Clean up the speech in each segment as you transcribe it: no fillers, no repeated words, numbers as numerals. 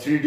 3D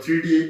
3D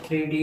3D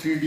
3D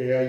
AI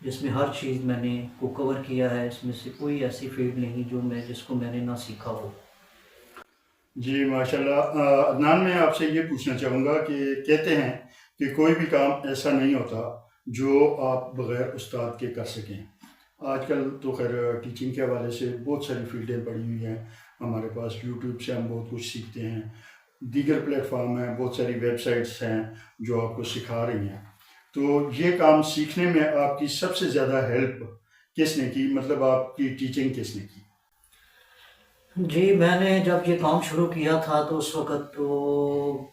جس میں ہر چیز میں نے کو کور کیا ہے. اس میں سے کوئی ایسی فیلڈ نہیں جس کو میں نے نہ سیکھا ہو. جی ماشاء اللہ. عدنان میں آپ سے یہ پوچھنا چاہوں گا کہ کہتے ہیں کہ کوئی بھی کام ایسا نہیں ہوتا جو آپ بغیر استاد کے کر سکیں. آج کل تو خیر ٹیچنگ کے حوالے سے بہت ساری فیلڈیں پڑی ہوئی ہیں ہمارے پاس. یوٹیوب سے ہم بہت کچھ سیکھتے ہیں، دیگر پلیٹ فارم ہیں، بہت ساری ویب سائٹس ہیں جو آپ کو سکھا رہی ہیں. تو یہ کام سیکھنے میں آپ کی سب سے زیادہ ہیلپ کس نے کی؟ مطلب آپ کی ٹیچنگ کس نے کی؟ جی میں نے جب یہ کام شروع کیا تھا تو اس وقت تو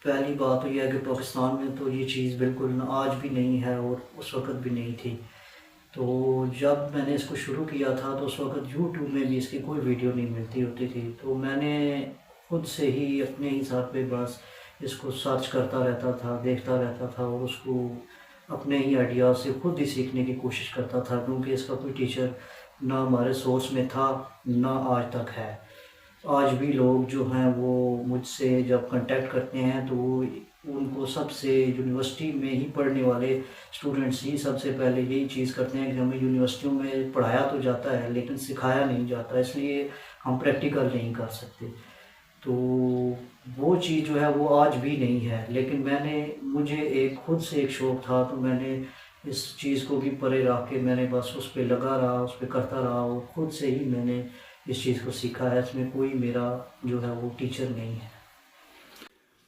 پہلی بات تو یہ ہے کہ پاکستان میں تو یہ چیز بالکل آج بھی نہیں ہے اور اس وقت بھی نہیں تھی. تو جب میں نے اس کو شروع کیا تھا تو اس وقت یوٹیوب میں بھی اس کی کوئی ویڈیو نہیں ملتی ہوتی تھی. تو میں نے خود سے ہی اپنے حساب پہ بس اس کو سرچ کرتا رہتا تھا، دیکھتا رہتا تھا اور اس کو اپنے ہی آئیڈیاز سے خود ہی سیکھنے کی کوشش کرتا تھا، کیونکہ اس کا کوئی ٹیچر نہ ہمارے سورس میں تھا نہ آج تک ہے. آج بھی لوگ جو ہیں وہ مجھ سے جب کنٹیکٹ کرتے ہیں تو وہ ان کو سب سے یونیورسٹی میں ہی پڑھنے والے اسٹوڈنٹس ہی سب سے پہلے یہی چیز کرتے ہیں کہ ہمیں یونیورسٹیوں میں پڑھایا تو جاتا ہے لیکن سکھایا نہیں جاتا، اس لیے ہم پریکٹیکل نہیں کر سکتے. تو وہ چیز جو ہے وہ آج بھی نہیں ہے. لیکن مجھے خود سے ایک شوق تھا تو میں نے اس چیز کو بھی پرے رکھ کے میں نے بس اس پہ لگا رہا، اس پہ کرتا رہا اور خود سے ہی میں نے اس چیز کو سیکھا ہے. اس میں کوئی میرا جو ہے وہ ٹیچر نہیں ہے.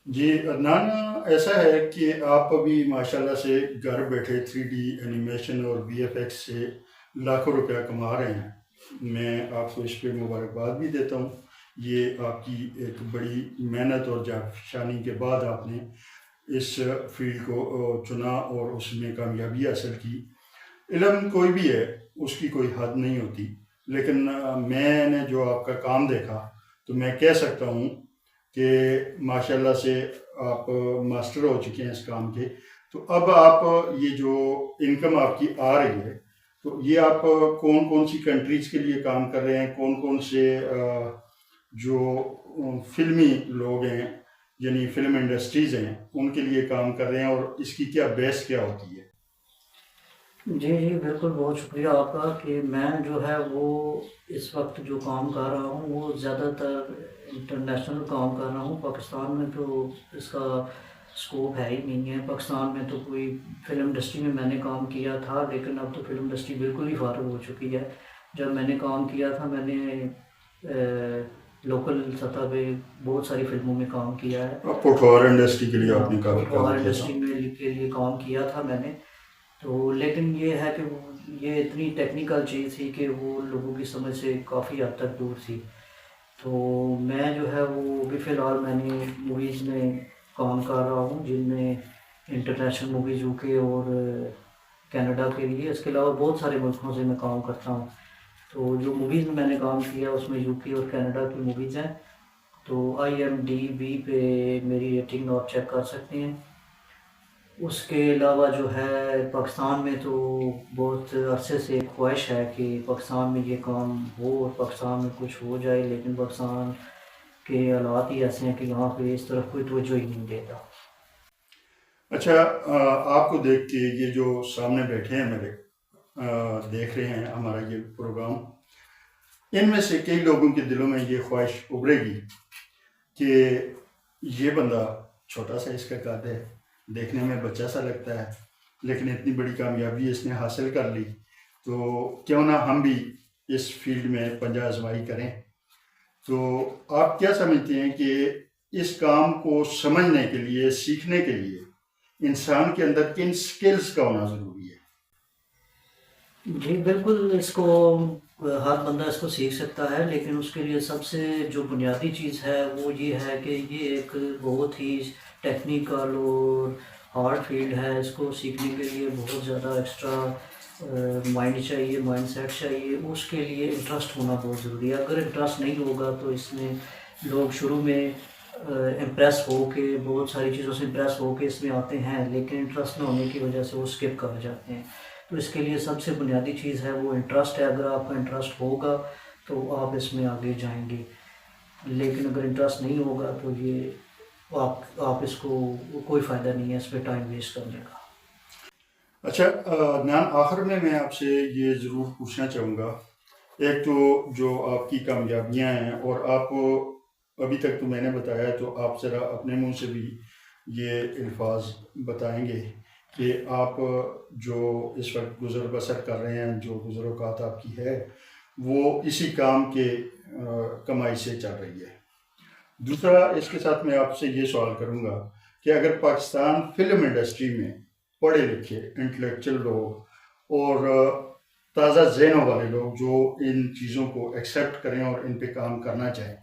جی عدنان، ایسا ہے کہ آپ ابھی ماشاءاللہ سے گھر بیٹھے 3D اینیمیشن اور VFX سے لاکھوں روپیہ کما رہے ہیں. میں آپ کو اس پہ مبارکباد بھی دیتا ہوں. یہ آپ کی ایک بڑی محنت اور جانفشانی کے بعد آپ نے اس فیلڈ کو چنا اور اس میں کامیابی حاصل کی. علم کوئی بھی ہے، اس کی کوئی حد نہیں ہوتی، لیکن میں نے جو آپ کا کام دیکھا تو میں کہہ سکتا ہوں کہ ماشاءاللہ سے آپ ماسٹر ہو چکے ہیں اس کام کے. تو اب آپ یہ جو انکم آپ کی آ رہی ہے تو یہ آپ کون کون سی کنٹریز کے لیے کام کر رہے ہیں؟ کون کون سے جو فلمی لوگ ہیں یعنی فلم انڈسٹریز ہیں ان کے لیے کام کر رہے ہیں، اور اس کی کیا بیس کیا ہوتی ہے؟ جی بالکل، بہت شکریہ آپ کا. کہ میں جو ہے وہ اس وقت جو کام کر رہا ہوں وہ زیادہ تر انٹرنیشنل کام کر رہا ہوں. پاکستان میں تو اس کا اسکوپ ہے ہی نہیں ہے. پاکستان میں تو کوئی فلم انڈسٹری میں نے کام کیا تھا لیکن اب تو فلم انڈسٹری بالکل ہی فارغ ہو چکی ہے. جب میں نے کام کیا تھا میں نے لوکل سطح پہ بہت ساری فلموں میں کام کیا ہے. پٹھوار انڈسٹری کے لیے آپ نے کافی پٹھوار کام کیا تھا. انڈسٹری میں کے لیے کام کیا تھا میں نے. تو لیکن یہ ہے کہ یہ اتنی ٹیکنیکل چیز تھی کہ وہ لوگوں کی سمجھ سے کافی حد تک دور تھی. تو میں جو ہے وہ بھی فی الحال میں نے موویز میں کام کر رہا ہوں جن میں انٹرنیشنل موویز UK اور کینیڈا کے لیے. اس کے علاوہ بہت سارے ملکوں سے میں کام کرتا ہوں. تو جو موویز میں نے کام کیا اس میں UK اور کینیڈا کی موویز ہیں. تو IMDb پہ میری ریٹنگ آپ چیک کر سکتے ہیں. اس کے علاوہ جو ہے پاکستان میں تو بہت عرصے سے ایک خواہش ہے کہ پاکستان میں یہ کام ہو اور پاکستان میں کچھ ہو جائے، لیکن پاکستان کے حالات ہی ایسے ہیں کہ یہاں پہ اس طرف کوئی توجہ ہی نہیں دیتا. اچھا، آپ کو دیکھ کے یہ جو سامنے بیٹھے ہیں میرے دیکھ رہے ہیں ہمارا یہ پروگرام، ان میں سے کئی لوگوں کے دلوں میں یہ خواہش ابھرے گی کہ یہ بندہ چھوٹا سا اس کا قد ہے، دیکھنے میں بچہ سا لگتا ہے، لیکن اتنی بڑی کامیابی اس نے حاصل کر لی، تو کیوں نہ ہم بھی اس فیلڈ میں پنجہ آزمائی کریں. تو آپ کیا سمجھتے ہیں کہ اس کام کو سمجھنے کے لیے، سیکھنے کے لیے انسان کے اندر کن سکلز کا ہونا ضروری ہے؟ جی بالکل، اس کو ہر بندہ اس کو سیکھ سکتا ہے، لیکن اس کے لیے سب سے جو بنیادی چیز ہے وہ یہ ہے کہ یہ ایک بہت ہی ٹیکنیکل اور ہارڈ فیلڈ ہے. اس کو سیکھنے کے لیے بہت زیادہ ایکسٹرا مائنڈ چاہیے، مائنڈ سیٹ چاہیے. اس کے لیے انٹرسٹ ہونا بہت ضروری ہے. اگر انٹرسٹ نہیں ہوگا تو اس میں لوگ شروع میں امپریس ہو کے بہت ساری چیزوں سے امپریس ہو کے اس میں آتے ہیں، لیکن انٹرسٹ نہ ہونے کی وجہ سے وہ اسکپ کر جاتے ہیں. تو اس کے لیے سب سے بنیادی چیز ہے وہ انٹرسٹ ہے. اگر آپ کا انٹرسٹ ہوگا تو آپ اس میں آگے جائیں گے، لیکن اگر انٹرسٹ نہیں ہوگا تو یہ آپ اس کو کوئی فائدہ نہیں ہے اس پہ ٹائم ویسٹ کرنے کا. اچھا عدنان، آخر میں آپ سے یہ ضرور پوچھنا چاہوں گا، ایک تو جو آپ کی کامیابیاں ہیں، اور آپ ابھی تک تو میں نے بتایا، تو آپ ذرا اپنے منہ سے بھی یہ الفاظ بتائیں گے کہ آپ جو اس وقت گزر بسر کر رہے ہیں، جو گزر اوقات آپ کی ہے، وہ اسی کام کے کمائی سے چل رہی ہے۔ دوسرا، اس کے ساتھ میں آپ سے یہ سوال کروں گا کہ اگر پاکستان فلم انڈسٹری میں پڑھے لکھے انٹلیکچوئل لوگ اور تازہ ذہنوں والے لوگ جو ان چیزوں کو ایکسیپٹ کریں اور ان پہ کام کرنا چاہیں،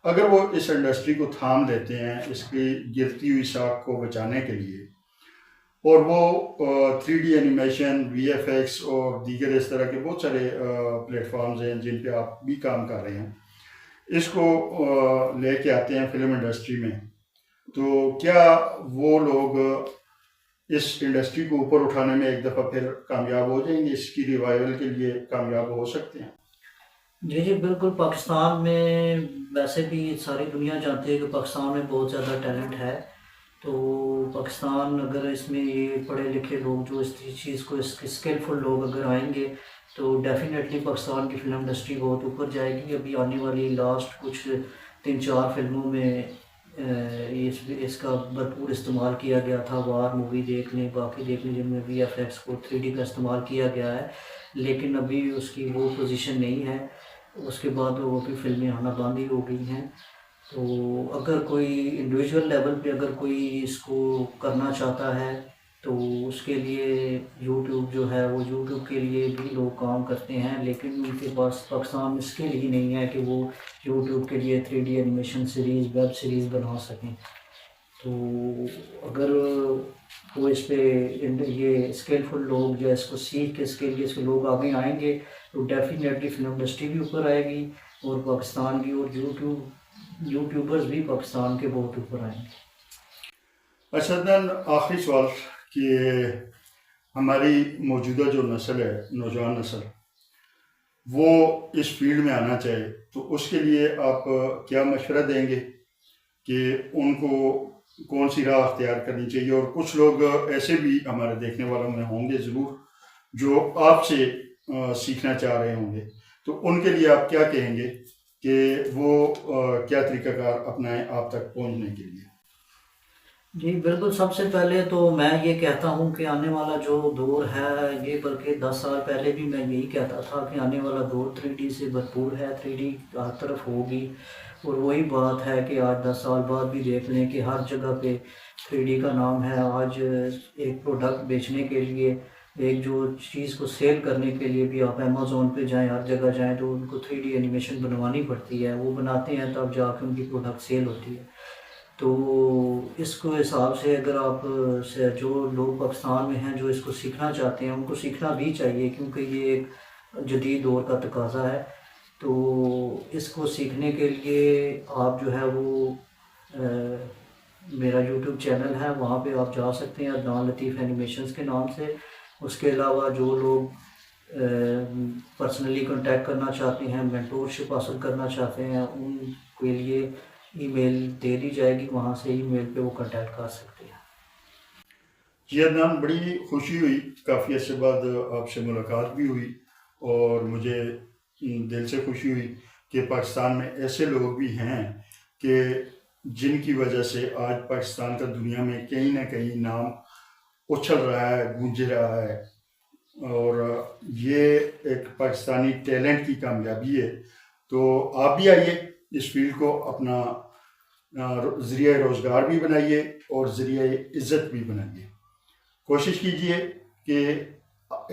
اگر وہ اس انڈسٹری کو تھام لیتے ہیں اس کی گرتی ہوئی ساکھ کو بچانے کے لیے، اور وہ 3D اینیمیشن، وی ایف ایکس اور دیگر اس طرح کے بہت سارے پلیٹ فارمز ہیں جن پہ آپ بھی کام کر رہے ہیں، اس کو لے کے آتے ہیں فلم انڈسٹری میں، تو کیا وہ لوگ اس انڈسٹری کو اوپر اٹھانے میں ایک دفعہ پھر کامیاب ہو جائیں گے، اس کی ریوائول کے لیے کامیاب ہو سکتے ہیں؟ جی جی بالکل، پاکستان میں ویسے بھی ساری دنیا جانتی ہے کہ پاکستان میں بہت زیادہ ٹیلنٹ ہے، تو پاکستان اگر اس میں یہ پڑھے لکھے لوگ جو اس چیز کو اسکلفل لوگ اگر آئیں گے تو ڈیفینیٹلی پاکستان کی فلم انڈسٹری بہت اوپر جائے گی۔ ابھی آنے والی لاسٹ کچھ 3-4 فلموں میں اس کا بھرپور استعمال کیا گیا تھا۔ وار مووی دیکھ لیں، باقی دیکھ لیں، جن میں وی ایف ایکس کو 3D کا استعمال کیا گیا ہے، لیکن ابھی اس کی وہ پوزیشن نہیں ہے۔ اس کے بعد وہ بھی فلمیں آنا بند ہی ہو گئی ہیں۔ تو اگر کوئی انڈیویجول لیول پہ اگر کوئی اس کو کرنا چاہتا ہے تو اس کے لیے یوٹیوب جو ہے، وہ یوٹیوب کے لیے بھی لوگ کام کرتے ہیں، لیکن ان کے پاس پاکستان میں اسکل ہی نہیں ہے کہ وہ یوٹیوب کے لیے 3D animation series, web series بنا سکیں۔ تو اگر وہ اس پہ یہ اسکلفل لوگ جو اس کو سیکھ کے اس کے لیے اس کے لوگ آگے آئیں گے تو ڈیفینیٹلی فلم انڈسٹری بھی اوپر آئے گی، اور پاکستان بھی، اور یوٹیوبرز بھی پاکستان کے بہت اوپر آئیں گے۔ اچھا عدنان، آخری سوال کہ ہماری موجودہ جو نسل ہے، نوجوان نسل، وہ اس فیلڈ میں آنا چاہے تو اس کے لیے آپ کیا مشورہ دیں گے کہ ان کو کون سی راہ اختیار کرنی چاہیے؟ اور کچھ لوگ ایسے بھی ہمارے دیکھنے والوں میں ہوں گے ضرور جو آپ سے سیکھنا چاہ رہے ہوں گے، تو ان کے لیے آپ کیا کہیں گے کہ وہ کیا طریقہ کار اپنائیں آپ تک پہنچنے کے لیے؟ جی بالکل، سب سے پہلے تو میں یہ کہتا ہوں کہ آنے والا جو دور ہے، یہ بلکہ 10 سال پہلے بھی میں یہی کہتا تھا کہ آنے والا دور 3D سے بھرپور ہے، 3D ہر طرف ہوگی، اور وہی بات ہے کہ آج 10 سال بعد بھی دیکھ لیں کہ ہر جگہ پہ 3D کا نام ہے۔ آج ایک پروڈکٹ بیچنے کے لیے، ایک جو چیز کو سیل کرنے کے لیے بھی آپ امیزون پہ جائیں، ہر جگہ جائیں تو ان کو 3D اینیمیشن بنوانی پڑتی ہے، وہ بناتے ہیں تب جا کے ان کی پروڈکٹ سیل ہوتی ہے۔ تو اس کو حساب سے اگر آپ جو لوگ پاکستان میں ہیں جو اس کو سیکھنا چاہتے ہیں ان کو سیکھنا بھی چاہیے، کیونکہ یہ ایک جدید دور کا تقاضا ہے۔ تو اس کو سیکھنے کے لیے آپ جو ہے وہ میرا یوٹیوب چینل ہے، وہاں پہ آپ جا سکتے ہیں عدنان لطیف اینیمیشنز کے نام سے۔ اس کے علاوہ جو لوگ پرسنلی کانٹیکٹ کرنا چاہتے ہیں، مینٹورشپ حاصل کرنا چاہتے ہیں، ان کے لیے ای میل دے دی جائے گی، وہاں سے ای میل پہ وہ کانٹیکٹ کر سکتے ہیں۔ جی عدنان، بڑی خوشی ہوئی، کافی عرصے بعد آپ سے ملاقات بھی ہوئی، اور مجھے دل سے خوشی ہوئی کہ پاکستان میں ایسے لوگ بھی ہیں کہ جن کی وجہ سے آج پاکستان کا دنیا میں کہیں نہ کہیں نام اچھل رہا ہے، گونج رہا ہے، اور یہ ایک پاکستانی ٹیلنٹ کی کامیابی ہے۔ تو آپ بھی آئیے، اس فیلڈ کو اپنا ذریعہ روزگار بھی بنائیے اور ذریعہ عزت بھی بنائیے۔ کوشش کیجیے کہ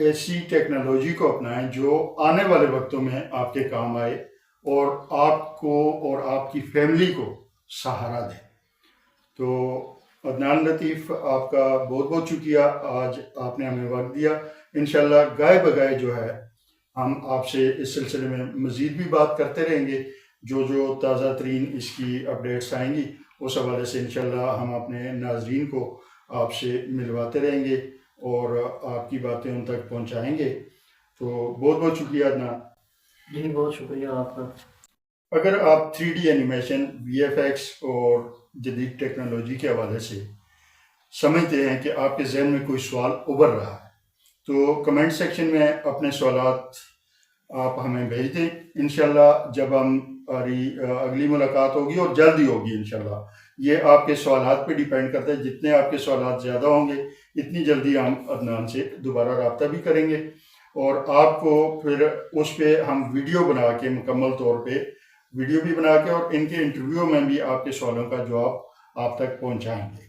ایسی ٹیکنالوجی کو اپنائیں جو آنے والے وقتوں میں آپ کے کام آئے اور آپ کو اور آپ کی فیملی کو سہارا دے۔ تو عدنان لطیف، آپ کا بہت بہت شکریہ، آج آپ نے ہمیں وقت دیا۔ انشاءاللہ گائے بگائے جو ہے ہم آپ سے اس سلسلے میں مزید بھی بات کرتے رہیں گے، جو تازہ ترین اس کی اپڈیٹس آئیں گی اس حوالے سے انشاءاللہ ہم اپنے ناظرین کو آپ سے ملواتے رہیں گے اور آپ کی باتیں ان تک پہنچائیں گے۔ تو بہت بہت شکریہ عدنان۔ جی بہت شکریہ آپ کا۔ اگر آپ 3D اینیمیشن، وی ایف ایکس اور جدید ٹیکنالوجی کے حوالے سے سمجھتے ہیں کہ آپ کے ذہن میں کوئی سوال ابھر رہا ہے تو کمنٹ سیکشن میں اپنے سوالات آپ ہمیں بھیج دیں. انشاءاللہ جب اگلی ملاقات ہوگی اور جلدی ہوگی انشاءاللہ. یہ آپ کے سوالات پہ ڈیپینڈ کرتا ہے. جتنے آپ کے سوالات زیادہ ہوں گے اتنی جلدی ہم عدنان سے دوبارہ رابطہ بھی کریں گے، اور آپ کو پھر اس پہ ہم ویڈیو بنا کے مکمل طور پہ ویڈیو بھی بنا کے اور ان کے انٹرویو میں بھی آپ کے سوالوں کا جواب آپ تک پہنچائیں گے.